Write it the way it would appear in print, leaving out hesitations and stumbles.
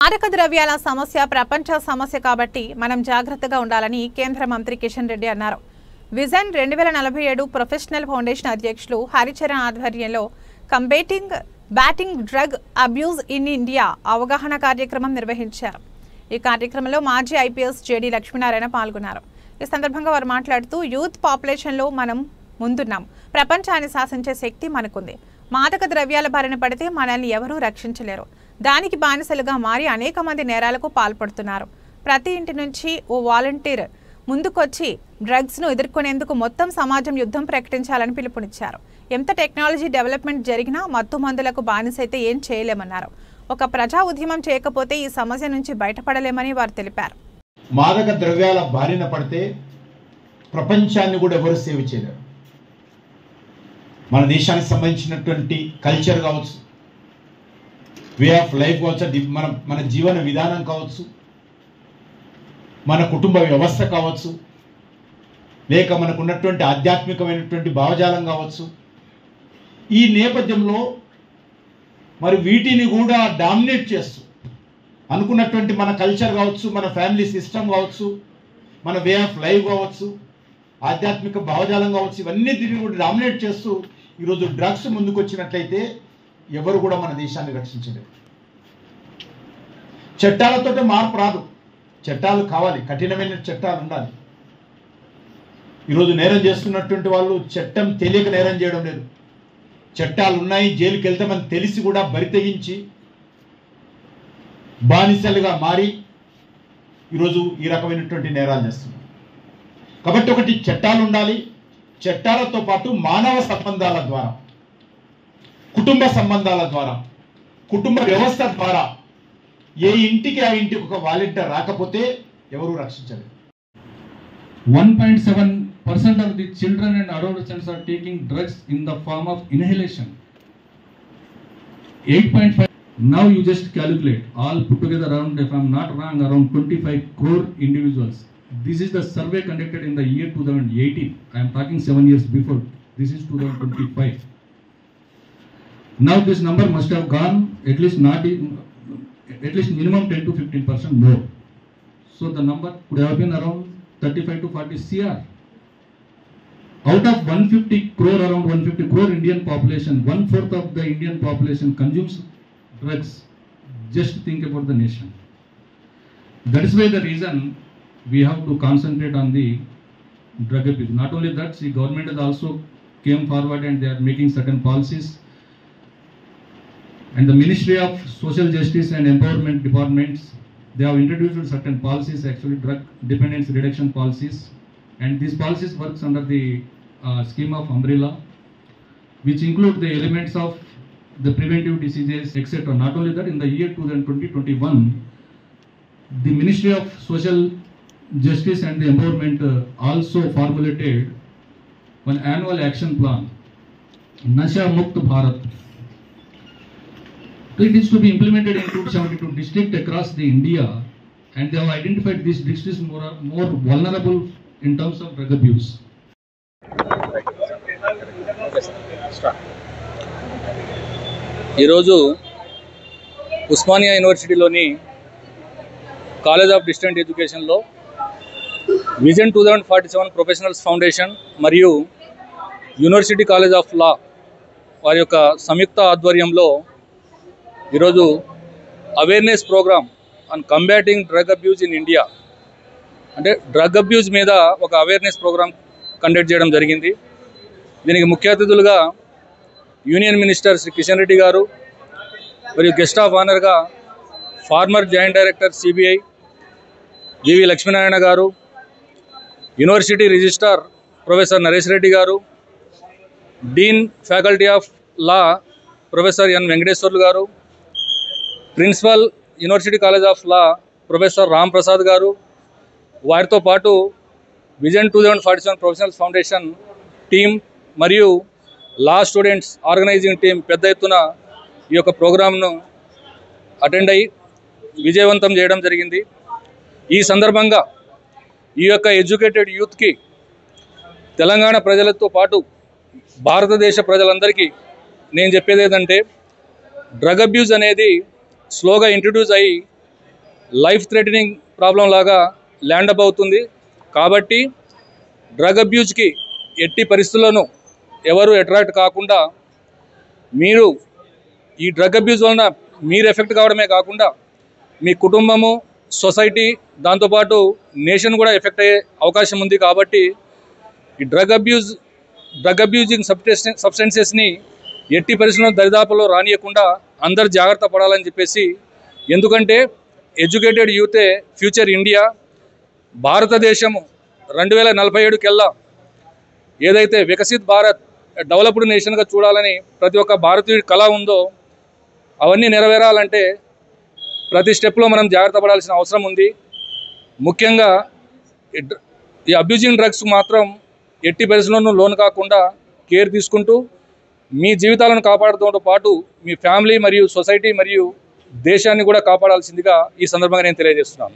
మాదక ద్రవ్యాల సమస్య ప్రపంచ సమస్య కాబట్టి మనం జాగ్రత్తగా ఉండాలని కేంద్ర మంత్రి కిషన్ రెడ్డి అన్నారు. విజన్ 2047 ప్రొఫెషనల్ ఫౌండేషన్ అధ్యక్షులు హరిచరణ్ ఆధ్వర్యంలో batting drug abuse in India అవగాహన కార్యక్రమం నిర్వహించారు. ఈ కార్యక్రమంలో మాజీ ఐపీఎస్ జేడీ లక్ష్మీనారాయణ పాల్గొన్నారు. ఈ సందర్భంగా వారు మాట్లాడుతూ యూత్ పాపులేషన్లో మనం ముందున్నాం, ప్రపంచాన్ని శాసించే శక్తి మనకుంది. మాదక ద్రవ్యాల బారిన పడితే మనల్ని ఎవరూ రక్షించలేరు. దానికి బానిసలుగా మారి అనేక మంది నేరాలకు పాల్పడుతున్నారు. ప్రతి ఇంటి నుంచి ఓ వాలంటీర్ ముందుకొచ్చి డ్రగ్స్ను ఎదుర్కొనేందుకు మొత్తం సమాజం యుద్ధం ప్రకటించాలని పిలుపునిచ్చారు. ఎంత టెక్నాలజీ డెవలప్మెంట్ జరిగినా మత్తు మందులకు బానిసైతే ఏం చేయలేమన్నారు. ఒక ప్రజా ఉద్యమం చేయకపోతే ఈ సమస్య నుంచి బయటపడలేమని వారు తెలిపారు. మాదక ద్రవ్యాల బారిన పడితే ప్రపంచాన్ని కూడా ఎవరు సేవ్ చేయలేరు. మన దేశానికి సంబంధించినటువంటి కల్చర్ కావచ్చు, వే ఆఫ్ లైఫ్ కావచ్చు, మన జీవన విధానం కావచ్చు, మన కుటుంబ వ్యవస్థ కావచ్చు, లేక మనకున్నటువంటి ఆధ్యాత్మికమైనటువంటి భావజాలం కావచ్చు. ఈ నేపథ్యంలో మరి వీటిని కూడా డామినేట్ చేస్తూ అనుకున్నటువంటి మన కల్చర్ కావచ్చు, మన ఫ్యామిలీ సిస్టమ్ కావచ్చు, మన వే ఆఫ్ లైఫ్ కావచ్చు, ఆధ్యాత్మిక భావజాలం కావచ్చు, ఇవన్నీ దీన్ని కూడా డామినేట్ చేస్తూ ఈరోజు డ్రగ్స్ ముందుకు వచ్చినట్లయితే ఎవరు కూడా మన దేశాన్ని రక్షించలేరు. చట్టాలతో మార్పు రాదు, చట్టాలు కావాలి, కఠినమైన చట్టాలు ఉండాలి. ఈరోజు నేరం చేస్తున్నటువంటి వాళ్ళు చట్టం తెలియక నేరం చేయడం లేదు. చట్టాలు ఉన్నాయి, జైలుకి వెళ్తామని తెలిసి కూడా బరి తెగించి బానిసలుగా మారి ఈరోజు ఈ రకమైనటువంటి నేరాలు చేస్తున్నారు. కాబట్టి ఒకటి చట్టాలు ఉండాలి, చట్టాలతో పాటు మానవ సంబంధాల ద్వారా, కుటుంబ సంబంధాల ద్వారా, కుటుంబ వ్యవస్థ ద్వారా ఏ ఇంటికి ఆ ఇంటికి ఒక వాలంటీర్ రాకపోతే ఎవరు రక్షించలేరు. 1.7% of the children and adolescents are taking drugs in the form of inhalation. 8.5. Now you just calculate all put together around, if I'm not wrong, around 25 crore individuals. This is the survey conducted in the year 2018. I am talking 7 years before. This is 2025. Now this number must have gone at least minimum 10 to 15% more. So the number could have been around 35 to 40 CR. Out of 150 crore, around 150 crore Indian population, 1/4 of the Indian population consumes drugs. Just think about the nation. That is why the reason we have to concentrate on the drug abuse. Not only that, the government has also came forward and they are making certain policies. And the Ministry of Social Justice and Empowerment Departments, they have introduced certain policies, actually drug dependence reduction policies. And these policies works under the scheme of umbrella, which include the elements of the preventive diseases, etc. Not only that, in the year 2020-21, the Ministry of Social Justice and the Empowerment also formulated one annual action plan, Nasha Mukt Bharat. It is to be implemented in 272 districts across the India, and they have identified these districts more vulnerable in terms of drug abuse. ఈరోజు ఉస్మానియా యూనివర్సిటీలోని college of distant ఎడ్యుకేషన్లో vision 2047 professionals foundation మరియు university college of law వారి యొక్క సంయుక్త ఆధ్వర్యంలో ఈరోజు awareness program on combating drug abuse in India, అంటే డ్రగ్ అబ్యూజ్ మీద ఒక అవేర్నెస్ ప్రోగ్రామ్ కండక్ట్ చేయడం జరిగింది. దీనికి ముఖ్య అతిథులుగా యూనియన్ మినిస్టర్ శ్రీ కిషన్ రెడ్డి గారు మరియు గెస్ట్ ఆఫ్ ఆనర్గా former joint director CBI VV Lakshminarayana గారు, university registrar professor Naresh Reddy గారు, dean faculty of law professor N Venkateswarlu గారు, principal university college of law professor Ram Prasad గారు, వారితో పాటు విజన్ 2047 ప్రొఫెషనల్స్ ఫౌండేషన్ టీం మరియు లా స్టూడెంట్స్ ఆర్గనైజింగ్ టీం పెద్ద ఎత్తున ఈ యొక్క ప్రోగ్రామ్ను అటెండ్ అయ్యి విజయవంతం చేయడం జరిగింది. ఈ సందర్భంగా ఈ యొక్క ఎడ్యుకేటెడ్ యూత్కి తెలంగాణ ప్రజలతో పాటు భారతదేశ ప్రజలందరికీ నేను చెప్పేది ఏంటంటే డ్రగ్ అబ్యూజ్ అనేది స్లోగా ఇంట్రడ్యూస్ అయ్యి లైఫ్ థ్రెటనింగ్ ప్రాబ్లం లాగా ల్యాండ్ అప్ అవుతుంది. కాబట్టి డ్రగ్ అబ్యూజ్కి ఎట్టి పరిస్థితుల్లోనూ ఎవరు అట్రాక్ట్ కాకుండా మీరు ఈ డ్రగ్ అబ్యూజ్ వలన మీరు ఎఫెక్ట్ కావడమే కాకుండా మీ కుటుంబము, సొసైటీ, దాంతోపాటు నేషన్ కూడా ఎఫెక్ట్ అయ్యే అవకాశం ఉంది. కాబట్టి ఈ డ్రగ్ అబ్యూజింగ్ సబ్స్టెన్సెస్ని ఎట్టి పరిస్థితుల్లో దరిదాపుల్లో రానియకుండా అందరు జాగ్రత్త పడాలని చెప్పేసి, ఎందుకంటే ఎడ్యుకేటెడ్ యూతే ఫ్యూచర్ ఇండియా. భారతదేశము 2047 కల్లా ఏదైతే వికసిత్ భారత్ డెవలప్డ్ నేషన్గా చూడాలని ప్రతి ఒక్క భారతీయుడి కళ ఉందో అవన్నీ నెరవేరాలంటే ప్రతి స్టెప్లో మనం జాగ్రత్త పడాల్సిన అవసరం ఉంది. ముఖ్యంగా ఈ అబ్యూజింగ్ డ్రగ్స్ మాత్రం ఎట్టి పరిస్థితుల్లోనూ లోన్ కాకుండా కేర్ తీసుకుంటూ మీ జీవితాలను కాపాడడంతో పాటు మీ ఫ్యామిలీ మరియు సొసైటీ మరియు దేశాన్ని కూడా కాపాడాల్సిందిగా ఈ సందర్భంగా నేను తెలియజేస్తున్నాను.